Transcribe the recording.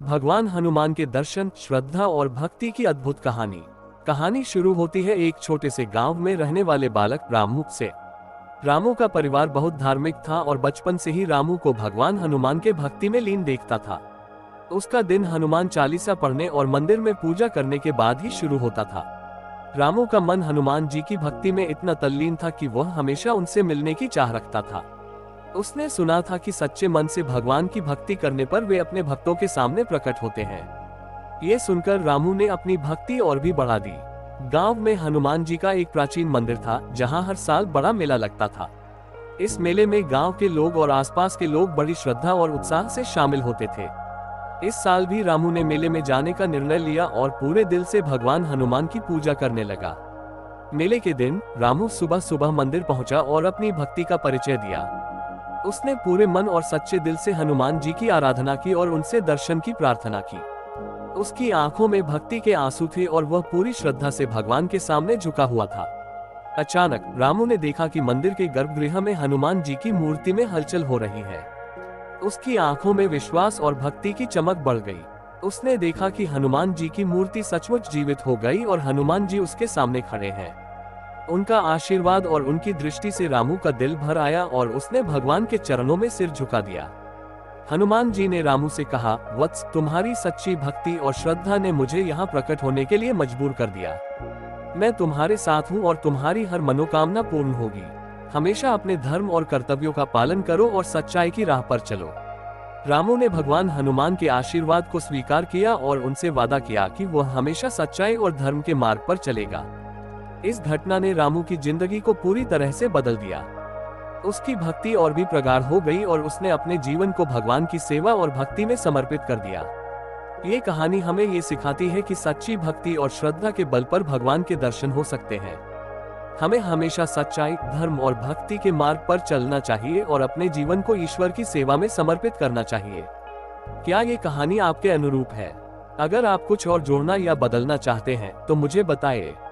भगवान हनुमान के दर्शन, श्रद्धा और भक्ति की अद्भुत कहानी। कहानी शुरू होती है एक छोटे से गांव में रहने वाले बालक रामू से। रामू का परिवार बहुत धार्मिक था और बचपन से ही रामू को भगवान हनुमान के भक्ति में लीन देखता था। उसका दिन हनुमान चालीसा पढ़ने और मंदिर में पूजा करने के बाद ही शुरू होता था। रामू का मन हनुमान जी की भक्ति में इतना तल्लीन था कि वह हमेशा उनसे मिलने की चाह रखता था। उसने सुना था कि सच्चे मन से भगवान की भक्ति करने पर वे अपने भक्तों के सामने प्रकट होते हैं। ये सुनकर रामू ने अपनी भक्ति और भी बढ़ा दी। गांव में हनुमान जी का एक प्राचीन मंदिर था, जहां हर साल बड़ा मेला लगता था। इस मेले में गांव के लोग और आसपास के लोग बड़ी श्रद्धा और उत्साह से शामिल होते थे। इस साल भी रामू ने मेले में जाने का निर्णय लिया और पूरे दिल से भगवान हनुमान की पूजा करने लगा। मेले के दिन रामू सुबह सुबह मंदिर पहुंचा और अपनी भक्ति का परिचय दिया। उसने पूरे मन और सच्चे दिल से हनुमान जी की आराधना की और उनसे दर्शन की प्रार्थना की। उसकी आंखों में भक्ति के आंसू थे और वह पूरी श्रद्धा से भगवान के सामने झुका हुआ था। अचानक रामू ने देखा कि मंदिर के गर्भगृह में हनुमान जी की मूर्ति में हलचल हो रही है। उसकी आंखों में विश्वास और भक्ति की चमक बढ़ गई। उसने देखा कि हनुमान जी की मूर्ति सचमुच जीवित हो गई और हनुमान जी उसके सामने खड़े हैं। उनका आशीर्वाद और उनकी दृष्टि से रामू का दिल भर आया और उसने भगवान के चरणों में सिर झुका दिया। हनुमान जी ने रामू से कहा, वत्स, तुम्हारी सच्ची भक्ति और श्रद्धा ने मुझे यहाँ प्रकट होने के लिए मजबूर कर दिया। मैं तुम्हारे साथ हूँ और तुम्हारी हर मनोकामना पूर्ण होगी। हमेशा अपने धर्म और कर्तव्यों का पालन करो और सच्चाई की राह पर चलो। रामू ने भगवान हनुमान के आशीर्वाद को स्वीकार किया और उनसे वादा किया कि वह हमेशा सच्चाई और धर्म के मार्ग पर चलेगा। इस घटना ने रामू की जिंदगी को पूरी तरह से बदल दिया। उसकी भक्ति और भी प्रगाढ़ हो गई और उसने अपने जीवन को भगवान की सेवा और भक्ति में समर्पित कर दिया। ये कहानी हमें ये सिखाती है कि सच्ची भक्ति और श्रद्धा के बल पर भगवान के दर्शन हो सकते हैं। हमें हमेशा सच्चाई, धर्म और भक्ति के मार्ग पर चलना चाहिए और अपने जीवन को ईश्वर की सेवा में समर्पित करना चाहिए। क्या ये कहानी आपके अनुरूप है? अगर आप कुछ और जोड़ना या बदलना चाहते हैं तो मुझे बताएं।